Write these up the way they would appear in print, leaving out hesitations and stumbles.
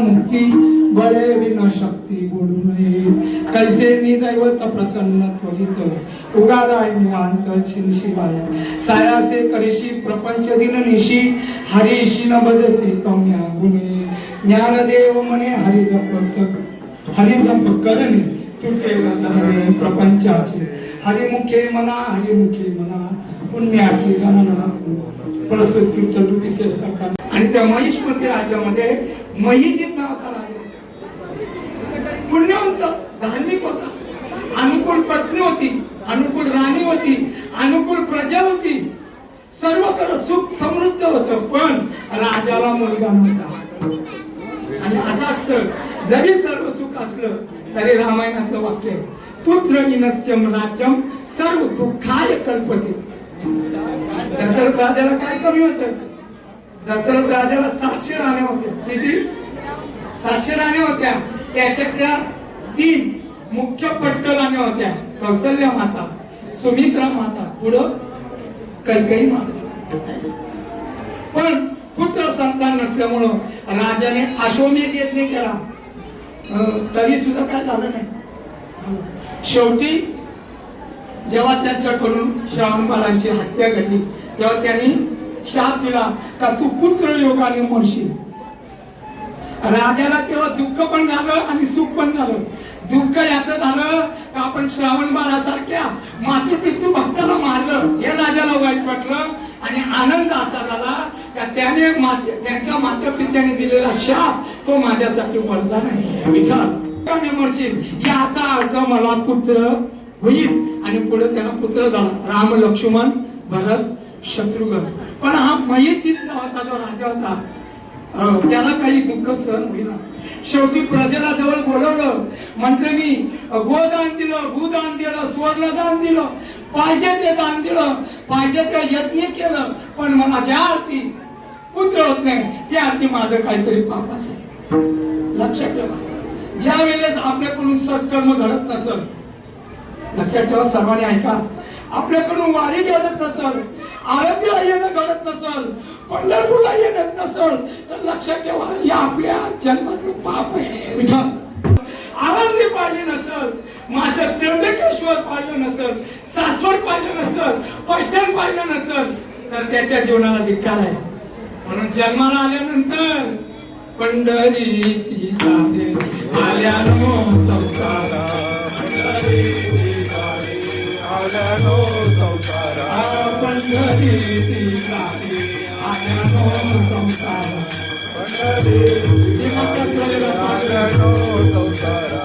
मुक्ती बळे विन शक्ती बोलू नये कैसे निदैवत प्रसन्न त्वरित उगाराय निवांत शिवाय सायासे करिशी प्रपंच दिन निशी हरीशी न बदसे कम्या गुणे ज्ञानदेव मने हरी जप करणे तुटे वदने प्रपंचाचे हरिमुखे मना पुण्याची गणना प्रस्तुत कीर्तन रूपी सेव करतात. आणि त्या महिष्मती राज्यामध्ये महिजित नावाचा राजा पुण्यवंत धार्मिक होता, अनुकूल पत्नी होती, अनुकूल राणी होती, अनुकूल प्रजा होती, सर्वकडे सुख समृद्ध होतं, पण राजाला मुलगा नव्हता. आणि असं असतं जरी सर्व सुख असलं तरी रामायणातलं वाक्य पुत्र विनस्यम राज्यम सर्व दुःखाय कल्पते. दशरथ राजाला काय कमी होतं? दशरथ राजाला 700 राण्या होत्या. किती? 700 राण्या होत्या. त्याच्यातल्या 3 मुख्य पट्ट राण्या होत्या. कौसल्या माता, सुमित्रा माता, पुढं कैकेयी माता. पण पुत्र संतान नसल्यामुळं राजाने अश्वमेध यज्ञ केला, तरी सुद्धा काय झालं नाही. शेवटी जेव्हा त्यांच्याकडून श्रावणबाळांची हत्या घडली तेव्हा त्यांनी शाप दिला का तू पुत्र योगाने मरशील. राजाला तेव्हा दुःख पण झालं आणि सुख पण झालं. दुःख याचं झालं का आपण श्रावणबाळासारख्या मातृपितृ भक्ताला मारलं, हे राजाला वाईट वाटलं. आणि आनंद असा झाला का त्याने त्यांच्या मातृपित्याने दिलेला शाप तो माझ्यासाठी वरदान आहे. विचार मरशील याचा अर्थ मला पुत्र होईल. आणि पुढे त्याला पुत्र झाला, राम लक्ष्मण भरत शत्रुघ्न. पण हा मयचित नावाचा जो राजा होता त्याला काही दुःख सहन होईना. शेवटी प्रजेला जवळ बोलवलं, म्हटलं मी गोदान दिलं, भूदान दिलं, स्वर्णदान दिलं, पाहिजे ते दान दिलं, पाहिजे ते यज्ञ केलं, पण मला ज्या अर्थी पुत्र होत नाही त्या अर्थी माझं काहीतरी पाप असेल. लक्षात ठेवा, ज्या वेळेस आपल्याकडून सत्कर्म घडत नसल, लक्षात ठेवा सर्वांनी ऐका, आपल्याकडून वारी घडत नसल, आरोग्य येणं घडत नसल, पंढरपूरला येणं नसल, तर लक्षात ठेवा हे आपल्या जन्मातलं पाप आहे. विचार, आनंदी पाहिजे नसल, माझं त्र्यंबकेश्वर पाहिलं नसल, सासवड पाहिलं नसल, पैठण पाहिलं नसल, तर त्याच्या जीवनाला धिक्कार आहे. म्हणून जन्माला आल्यानंतर पंढरीसी जाणे आल्यानो संसारा, आल्यानो संसारा, पंढरीसी जाणे आल्यानो संसारा, पंढरीसी आल्यानो संसारा.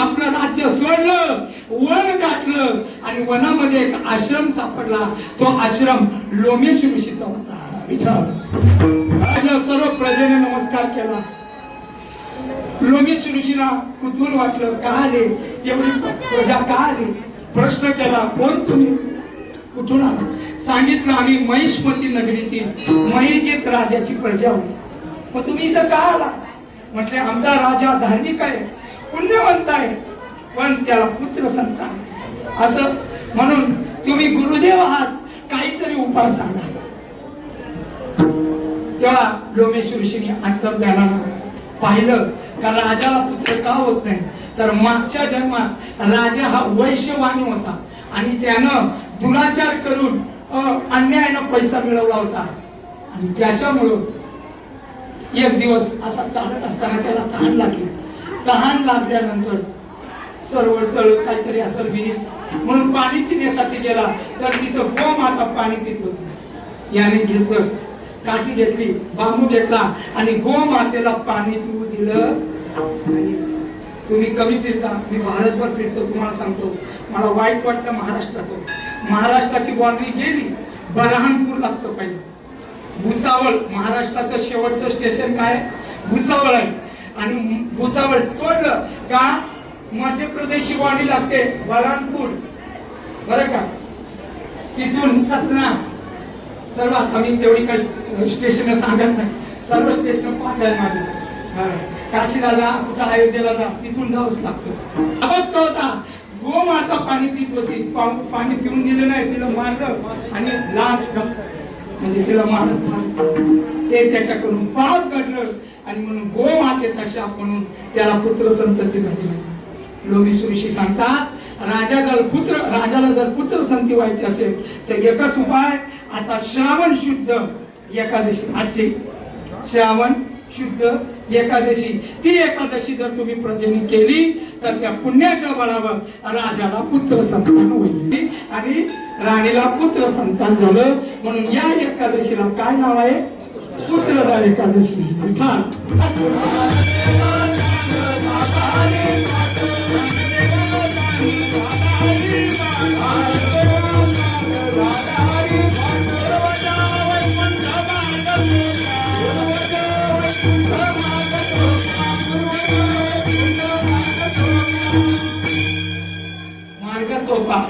आपलं राज्य सोडलं, वन गाठलं आणि वनामध्ये एक आश्रम सापडला. तो आश्रम लोमेश ऋषीचा होता. विचार, सर्व प्रजेने नमस्कार केला. लोमेश ऋषीला कुतूहल वाटलं, का आले एवढी प्रजा, का आली? प्रश्न केला, कोण तुम्ही, कुठून आला? सांगितलं आम्ही महिष्मती नगरीतील महिजित राजाची प्रजा होती. मग तुम्ही इथं का आला? म्हटले आमचा राजा धार्मिक आहे, पुण्यवंत आहे, पण त्याला पुत्र संतान असं, म्हणून तुम्ही गुरुदेव आहात, काहीतरी उपाय सांगा. तेव्हा लोमेश ऋषीने अंतर्ज्ञानानं पाहिलं का राजाला पुत्र का होत नाही, तर मागच्या जन्मात राजा हा वैश्यवाणी होता आणि त्यानं दुराचार करून अन्यायानं पैसा मिळवला होता. आणि त्याच्यामुळं एक दिवस असा चालत असताना त्याला तहान लागली. तहान लागल्यानंतर सरवळ तळ काहीतरी असं विहीर म्हणून पाणी पिण्यासाठी गेला, तर तिथं गोमाता पाणी पित होती. याने घेतलं काठी घेतली, बांबू घेतला आणि गोमातेला पाणी पिऊ दिलं. आणि तुम्ही कमी फिरता, मी भारतभर फिरतो, तुम्हाला सांगतो मला वाईट वाटतं महाराष्ट्राची बाउंड्री गेली, बरहानपूर लागतं पहिले, भुसावळ महाराष्ट्राचं शेवटचं स्टेशन काय भुसावळ आहे. आणि भुसावळ सोडलं का मध्य प्रदेशची बाउंड्री लागते बरहानपूर, बरं का. तिथून सतना, सर्व आम्ही तेवढी काही स्टेशन सांगत नाही, सर्व स्टेशन पाहिजे माझे. काशीला जा, कुठं अयोध्येला जा, तिथून जाऊच लागतं. अबक होता गोमाता पाणी पित होती, पाणी पिऊन दिलं नाही, तिला मारलं आणि लांब म्हणजे तिला मारत ते त्याच्याकडून पाप घडलं आणि म्हणून गोमातेचा शाप म्हणून त्याला पुत्र संतती झाली. लोभी सुरुशी सांगतात राजाला जर पुत्र संती व्हायची असेल तर एकच उपाय, आता श्रावण शुद्ध एकादशी, आजची श्रावण शुद्ध एकादशी, ती एकादशी जर तुम्ही प्रजनी केली तर त्या पुण्याच्या बळावर राजाला पुत्र संतान होईल आणि राणीला पुत्र संतान झालं. म्हणून या एकादशीला काय नाव आहे, पुत्रदा एकादशी. मार्ग सोपा.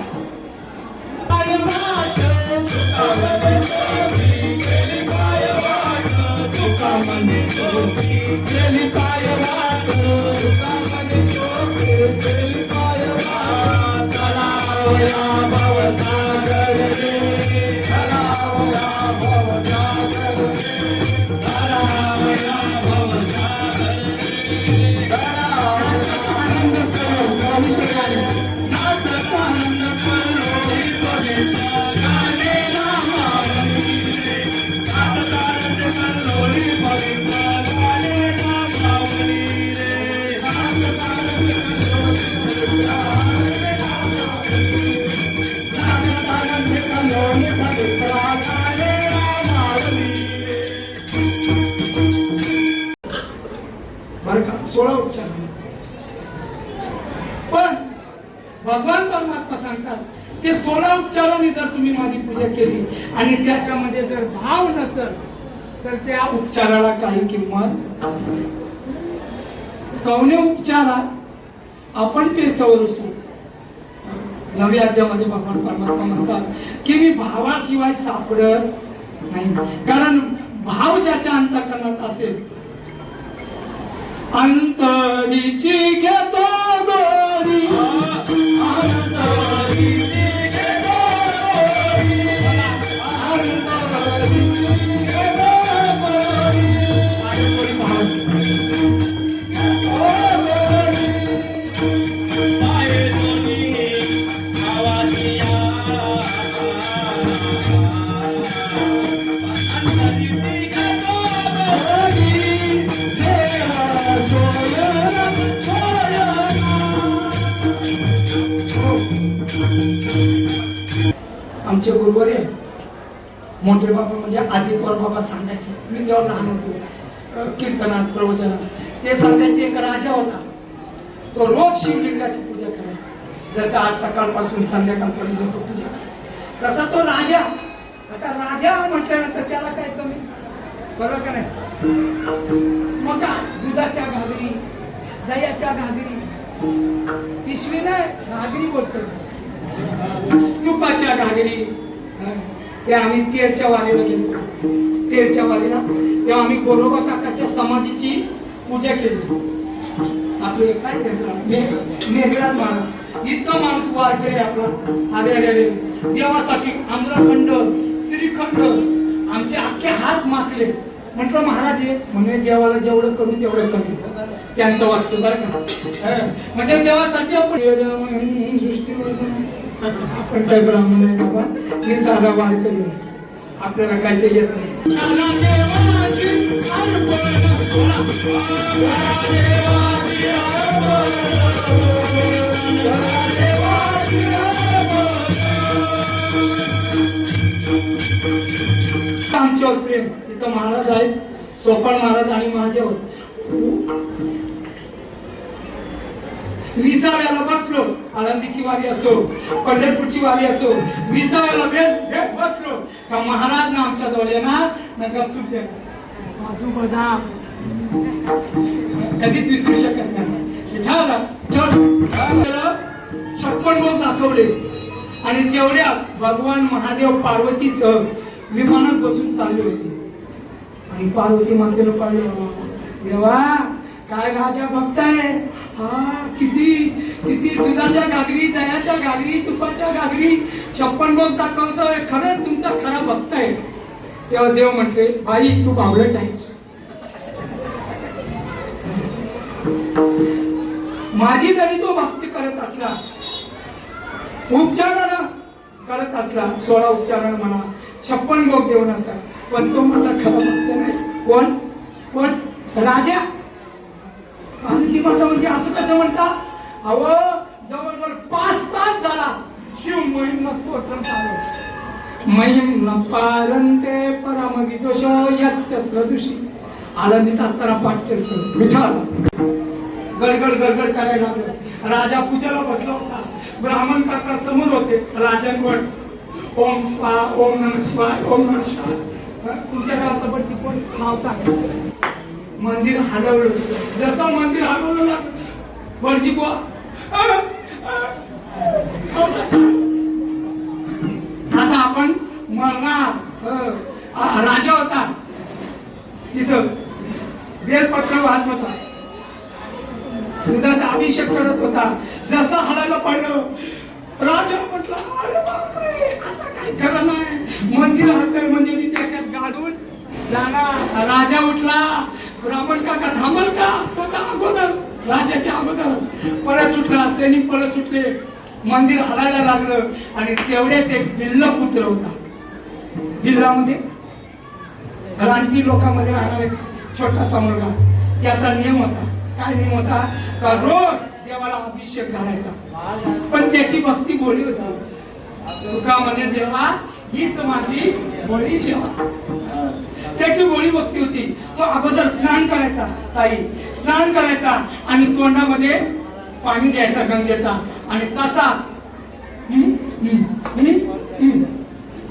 बरं का, 16 उपचार. पण भगवान परमात्मा सांगतात ते 16 उपचारांनी जर तुम्ही माझी पूजा केली आणि त्याच्यामध्ये जर भाव नसेल तर त्या उपचाराला काही किंमत. कवने उपचारात आपण केसावर असू. नवव्या अध्यायामध्ये भगवान परमात्मा म्हणतात की मी भावाशिवाय सापडत नाही, कारण भाव ज्याच्या अंतःकरणात असेल, अंतरीची घेतो गोरी, अंतरीची घेतो गोरी, अंतरीची घेतो गोरी. आमचे गुरुवारी मोठे बाबा म्हणजे आदित्वर बाबा सांगायचे, मी जेव्हा लहान होतो कीर्तनात प्रवचनात ते सांगायचे. एक राजा होता, तो रोज शिवलिंगाची पूजा करायचा, जसं आज सकाळपासून संध्याकाळपर्यंत तो पूजा, तसा तो राजा. आता राजा म्हटल्यानंतर त्याला काय कमी, बरोबर का नाही. मग का दुधाच्या घागरी, दह्याच्या घागरी, पिशवी नाही घागरी बोलतो, तुपाच्या घागरी. ते आम्ही तेरच्या वारीला गेलो, तेरच्या वारीला तेव्हा आम्ही गोरोबा काकाच्या समाधीची पूजा केली. आपले काय मेघराज महाराज, इतका माणूस वारकरी आपला. अरे अरे अरे, देवासाठी आम्रखंड श्रीखंड आमचे अख्खे हात माखले. म्हटलं महाराज हे म्हणजे देवाला जेवढं करू तेवढं कमी, त्यांचं वाचतं बरं का. म्हणजे देवासाठी आपण सृष्टी आपण काय ब्राह्मण आहे बाबा, मी साधा वारकरी, आपल्याला काय ते येत नाही. आमच्यावर प्रेम, तिथं सोपान महाराज आणि माझ्यावर 20व्याला बसलो. आळंदीची वारी असो, पंढरपूरची वारी असो, 20व्याला बसलो का महाराज ना आमच्या जवळ येणार ना गपचूप देणार. काजू बदाम कधीच विसरू शकत नाही. 56 भोग दाखवले आणि तेवढ्यात भगवान महादेव पार्वतीसह विमानात बसून चालले होते. आणि पार्वती मातेला पाहिलं, देवा काय राजा भक्त आहे हा, किती किती दुधाच्या गागरी, दह्याच्या गागरी, तुपाच्या गागरी 56 भोग दाखवतोय, खरंच तुमचा खरा भक्त आहे. तेव्हा देव म्हटले, बाई तू बावळट आहेस. माझी जरी तो भक्ती करत असला, उच्चारण करत असला, 16 उच्चारण म्हणा, 56 भोग देऊ नसा, पण तो माझा खरा भक्त नाही. कोण कोण? राजा. पार्वती माता म्हणजे असं कसं म्हणता? अहो जवळजवळ 5 तास झाला शिव महिम स्तोत्र चालू. महिम न पारंते परमविदोष यत्य सदृशी. आनंदित असताना पाठ केलं, विचार गडगड गडगड करायला लागलं. राजा पूजेला बसला होता, ब्राह्मण काका समोर होते. राजांवर ओम स्वाहा, ओम नमः शिवाय, ओम नमः शिवाय. तुमच्या गावाची कोण नाव सांगा. मंदिर हलवलं. जसं मंदिर हलवलं ना, वरची बुवा आता आपण मरणार. राजा होता तिथं, बेलपत्र वाहत होता, दुधाचा अभिषेक करत होता. जसं हलायला पाहिलं, राजा म्हटला, अरे बापरे आता काय खरं नाही, मंदिर हलतंय म्हणजे मी त्याच्यात गाडून जाणार. राजा उठला, ब्राह्मण काका थांबल का? तो तर अगोदर राजाच्या अगोदर परत उठला. सैनिक परत उठले, मंदिर हलायला लागलं. आणि तेवढ्यात एक बिल्ल पुत्र होता. बिल्लामध्ये रानटी लोकांमध्ये राहणारा एक छोटासा मुलगा. त्याचा नियम होता. काय नियम होता? का रोज देवाला अभिषेक घालायचा. पण त्याची भक्ती बोली होती. तुका म्हणे, देवा हीच माझी बोली सेवा. त्याची बोली भक्ती होती. तो अगोदर स्नान करायचा, ताई स्नान करायचा आणि तोंडामध्ये पाणी द्यायचा गंगेचा आणि तसा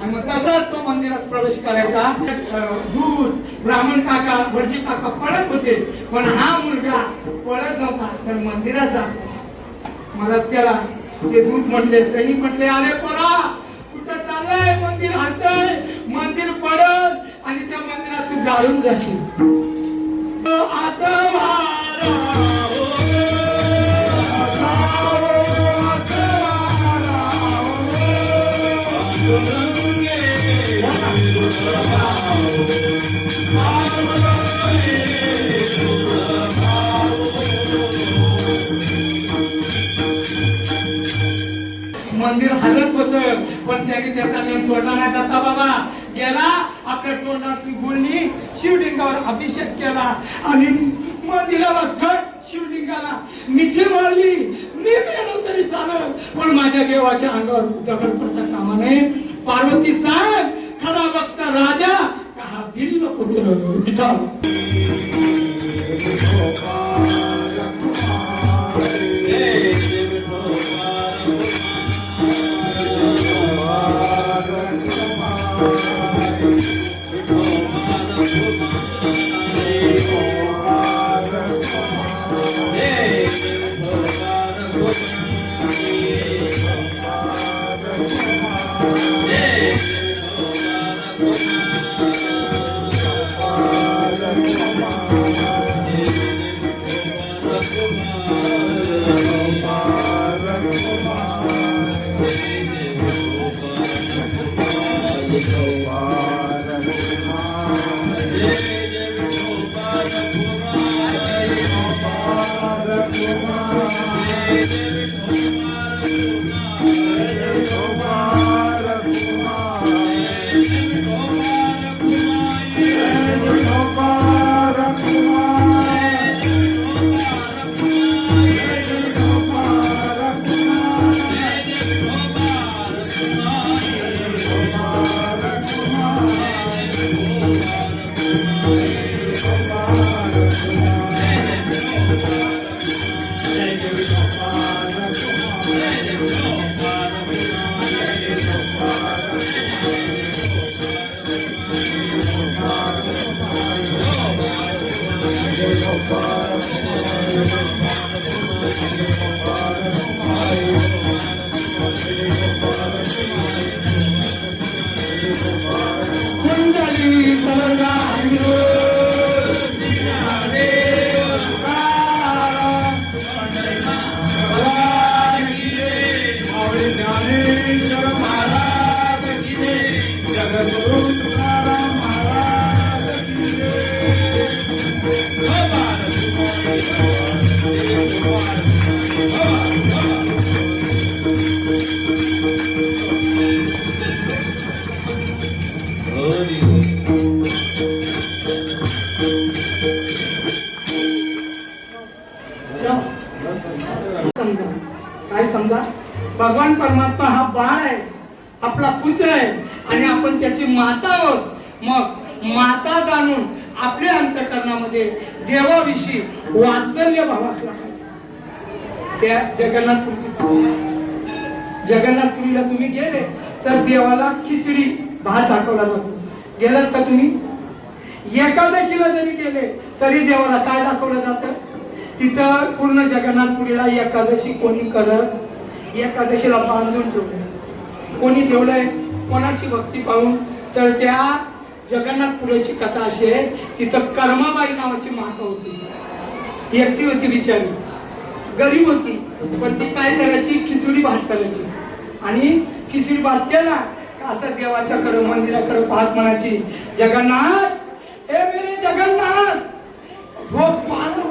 आणि मग तसाच तो मंदिरात प्रवेश करायचा. दूध ब्राह्मण काका, भटजी काका पळत होते, पण हा मुलगा पळत नव्हता, तर मंदिरात जात. मग रस्त्याला ते दूध म्हटले, सैनिक म्हटले, अरे पळा, कुठं चाललंय? मंदिर हलतंय, मंदिर पडल आणि त्या मंदिरात तू गाळून जाशील. आता मंदिर हलत होत, पण त्याने त्याचा नियम सोडला नाही. जाता बाबा गेला, आपल्या तोंडातली गुळणी शिवलिंगावर अभिषेक केला आणि मंदिराला घट शिवलिंगाला मिठी मारली. मी गेलो तरी चालत, पण माझ्या देवाच्या अंगावर दगड पडता कामा नये. पार्वती सांग, खरा भक्त राजा का हा बिल्ल पुत्र? विचार. कुंडली सरगायो काय समजा, भगवान परमात्मा हा बाळ आहे, आपला पुत्र आहे आणि आपण त्याची माता आहोत. मग माता जाणून आपल्या अंतःकरणामध्ये देवाविषयी वात्सल्य भाव असला पाहिजे. त्या जगन्नाथपुरीला तुम्ही गेले तर देवाला खिचडी भात दाखवला जातो. गेलात का तुम्ही? एकादशीला जरी गेले तरी देवाला काय दाखवलं जातं? तिथं पूर्ण जगन्नाथपुरीला एकादशी कोणी करत, एकादशीला बांधून ठेवलंय. कोणी ठेवलंय? कोणाची भक्ती पाहून? तर त्या जगन्नाथपुरीची कथा अशी आहे, तिथं कर्माबाई नावाची माता होती. एकटी होती, बिचारी गरीब होती, पण ती काय करायची? खिचडी भात करायची. आणि खिचडी भात केला असं देवाच्याकडे मंदिराकडे पाहत म्हणायची, जगन्नाथ, हे मेरे जगन्नाथ, भोग पाहतो.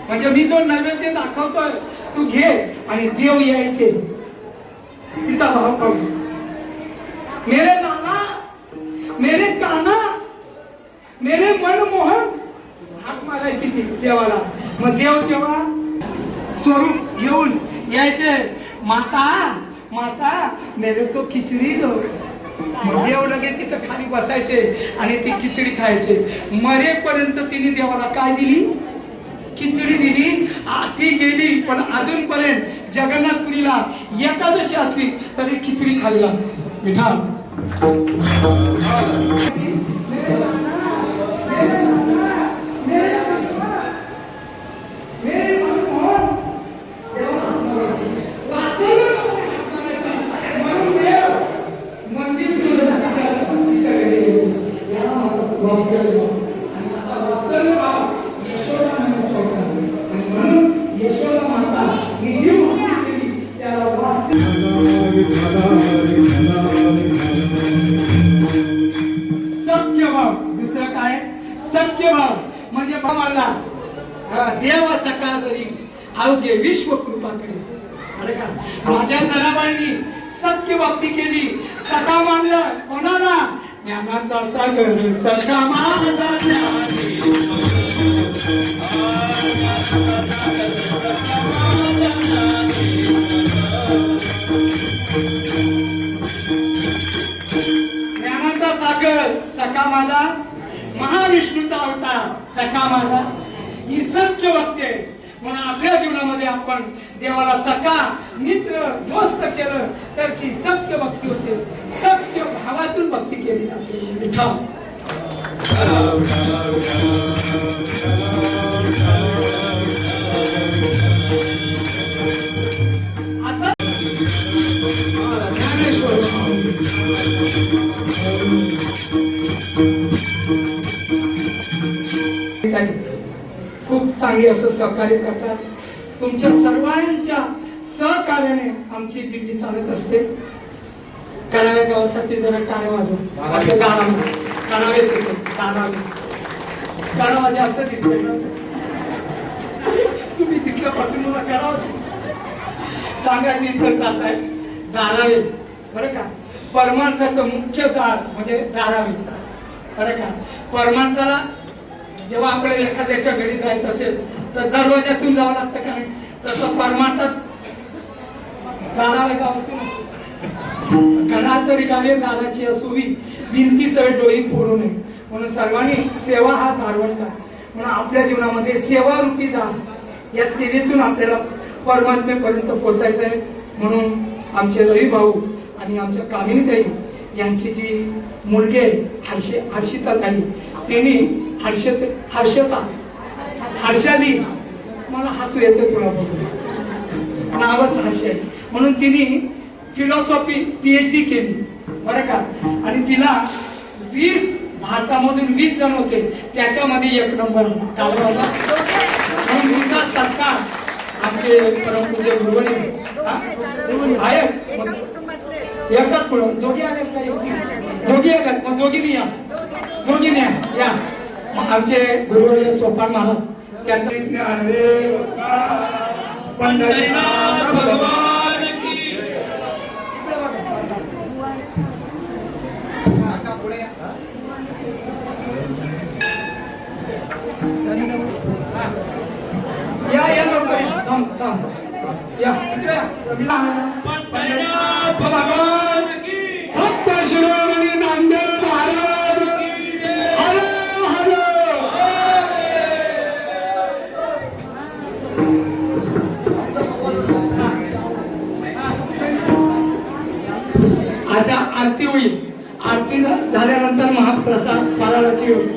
म्हणजे मी जो नैवेद्य दाखवतोय तू घे. आणि देव यायचे तिचा भाव पाहू, मेरे नाना, मेरे काना, मेरे मनमोहन, हाक मारायची ती देवाला. मग देव तेव्हा स्वरूप घेऊन यायचे, माता माता मेरे तो खिचडी दो. मग देव लगेच तिथं खाली बसायचे आणि ती खिचडी खायचे. मरेपर्यंत तिने देवाला काय दिली? खिचडी दिली. ती गेली, पण अजूनपर्यंत जगन्नाथपुरीला एकादशी असली तरी खिचडी खावी लागते. विठाल म्हणजे मला देव सकाळ जरी अवघे विश्व कृपा करी. अरे का माझ्या जनाबाईंनी सत्य भक्ती केली, सखा मानलं कोणाला? ज्ञानाचा सागर सखा मानला. ज्ञानाचा सागर सखा माझा, महाविष्णूचा अवतार सखा माझा, ही सत्य भक्ती आहे. म्हणून आपल्या जीवनामध्ये आपण देवाला सखा मित्र दोस्त केलं तर ती सत्य भक्ती होते. सत्य भावातून भक्ती केली जाते. आता खूप चांगली असं सहकार्य करतात. तुमच्या सर्वांच्या सहकार्याने आमची दिंडी चालत असते. कराव्या गावासाठी जरा टाळे वाजव. करावा जास्त दिसते ना, तुम्ही दिसल्यापासून मला करावं सांगायचं इतर तास आहे. धारावे बरं का, परमार्थाचं मुख्य दार म्हणजे धारावे बरं का. परमार्थाला जेव्हा आपल्याला एखाद्याच्या घरी जायचं असेल तर दरवाजातून जावं लागतं का नाही? तसं परमार्थात दारावे गावातून. घरात तरी गावे दाराची असोवी, भिंतीसह डोई फोडू नये. म्हणून सर्वांनी सेवा हा दारवंत आहे. म्हणून आपल्या जीवनामध्ये सेवा रूपी दार, या सेवेतून आपल्याला परमात्मेपर्यंत पोहोचायचं आहे. म्हणून आमचे रवी भाऊ आणि आमच्या कामिनीताई यांची जी मुलगी आहे हर्षिता ताई, त्यांनी हर्षाली मला हसू येते तुला बघून, नावच हर्ष आहे. म्हणून तिने फिलॉसॉफी PhD केली बरं का. आणि तिला 20 भारतामधून 20 जण होते, त्याच्यामध्ये 1 नंबर काढला. म्हणून तिचा सत्कार आमचे परमपूज्य गुरुवर्य आहे. एकच पुढं दोघी आले का? दोघी आल्यात, मग दोघीनी या, दोघीने या. आमचे गुरुवर्य सोपान महाराज पंढरीनाथ भगवान की. या लवकर या. पंढरीनाथ भगवान की. भक्त शिरोमणी नामदेव महाराज की जय. Hello hello. आता आरती होईल. आरती झाल्यानंतर महाप्रसाद फराळाची व्यवस्था.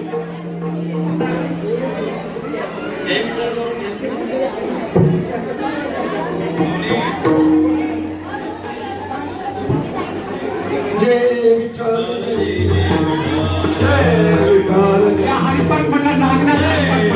जय विठ्ठल जय विठ्ठल. या हरिपाठ म्हणा नागनाथ हरिपाठ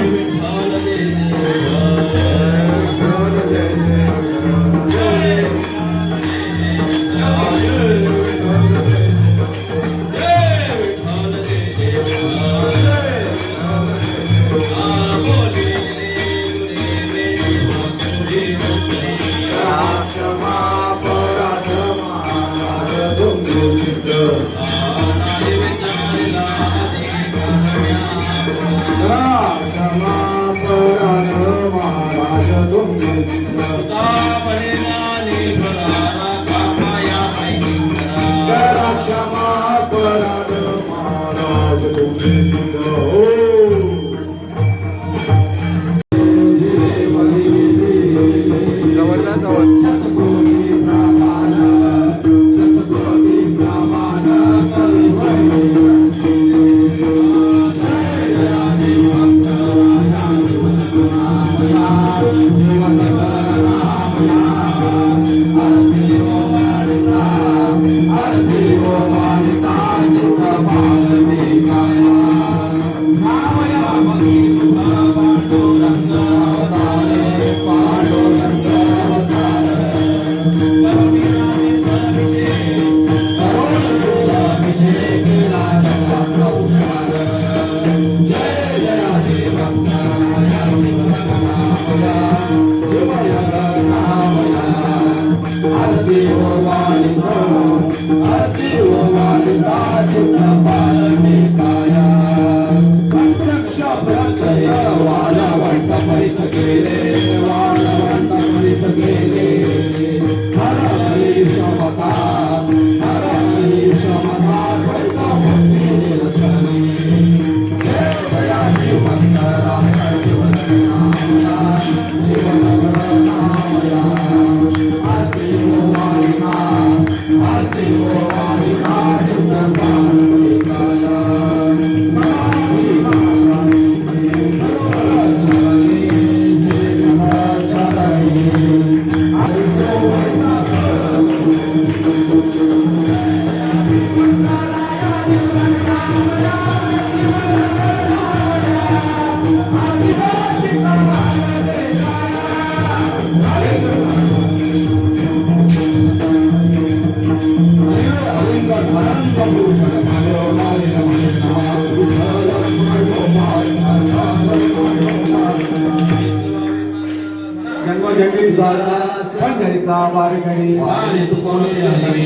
पंढरीचा वारकरी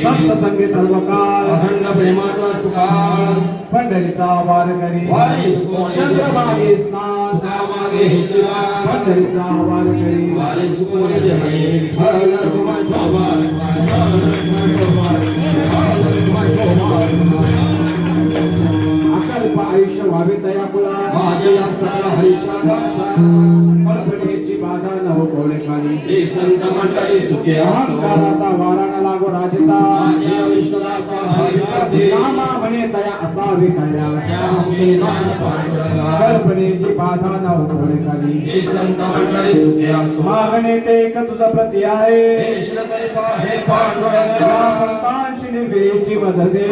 संत संगी सर्वकाळ अखंड प्रेमाचा सुकाळ पंढरीचा वारकरी चंद्रभागे स्नान मागे पंढरीचा वारकरी अकल्प आयुष्य व्हावे तया कुला माझ्या सगळा हरीच्या दासा फळफळीची बाधा न हो कोणी खाली हे संत मंडळी सुखे असो अहंकाराचा वारा न लागो राजसा माझ्या विश्वासा भाविकाचे नामा म्हणे दया असावी कळल्या त्या मुखे नाम पांडुरंगा कल्पनेची बाधा न उठवणे खाली हे संत मंडळी सुखे असो मागणे ते एक तुझा प्रती आहे हे श्रद्धे पाहे या पांडुरंगा संतांची निवेची मदते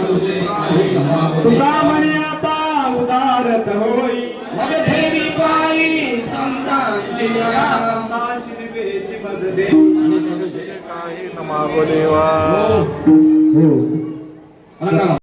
तुझे आहे नमावते तुझा म्हणे आता उदारत होई मग देवी पायी संतांची या संतांची निवेची मदते आणि तुझे काही नमावो देवा हो रंगा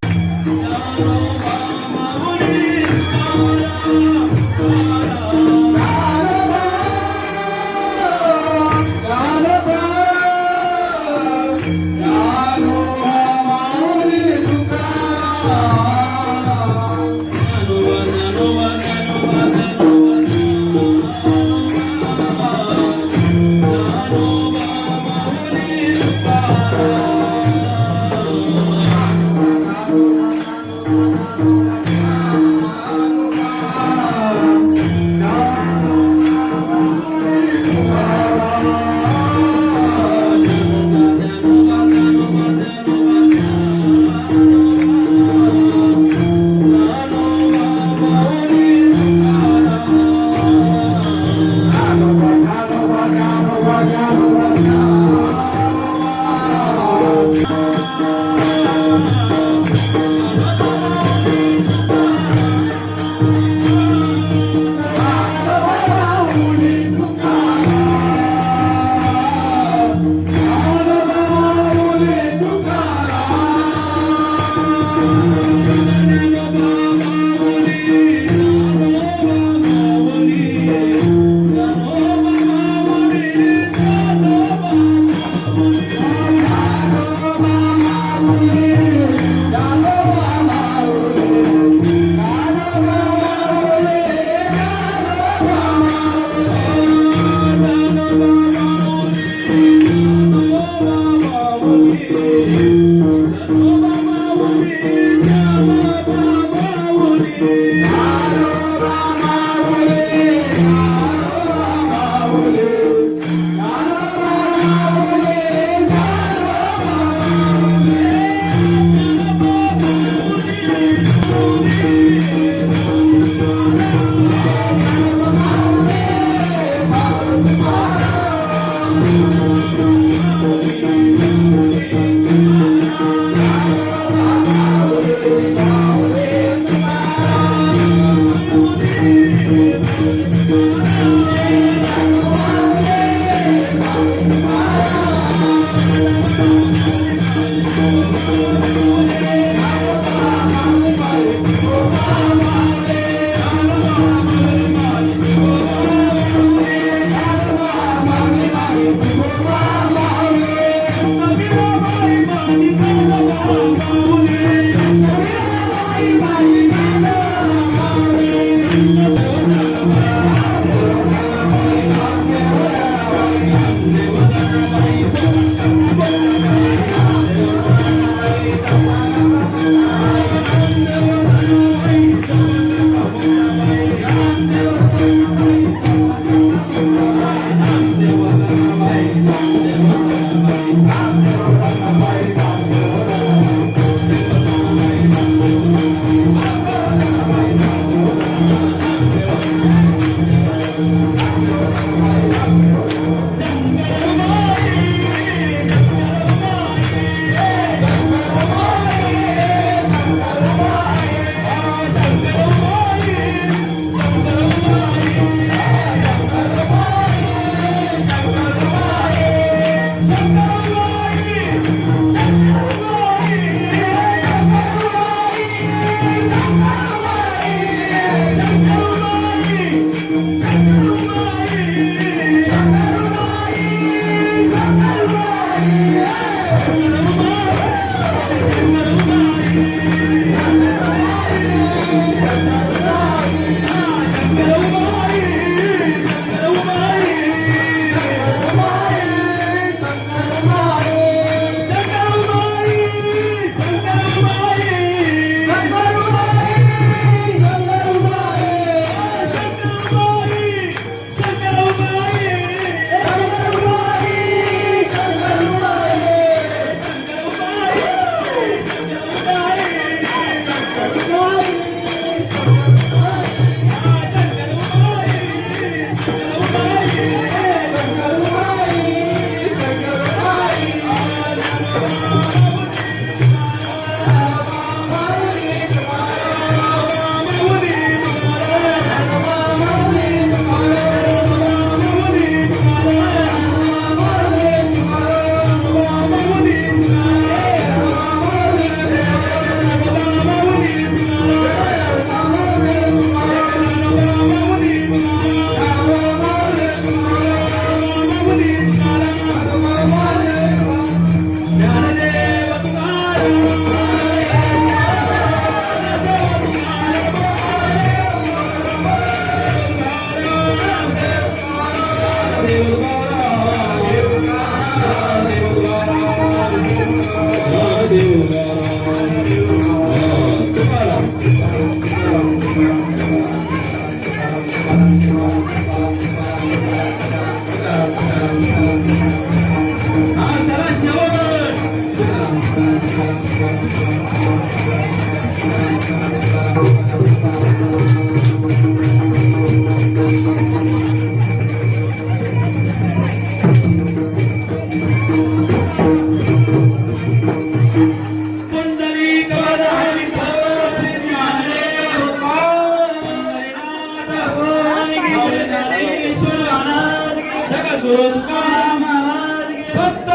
ज्ञानेश्वर महाराज की, जगद्गुरू तुकाराम महाराज की, भक्त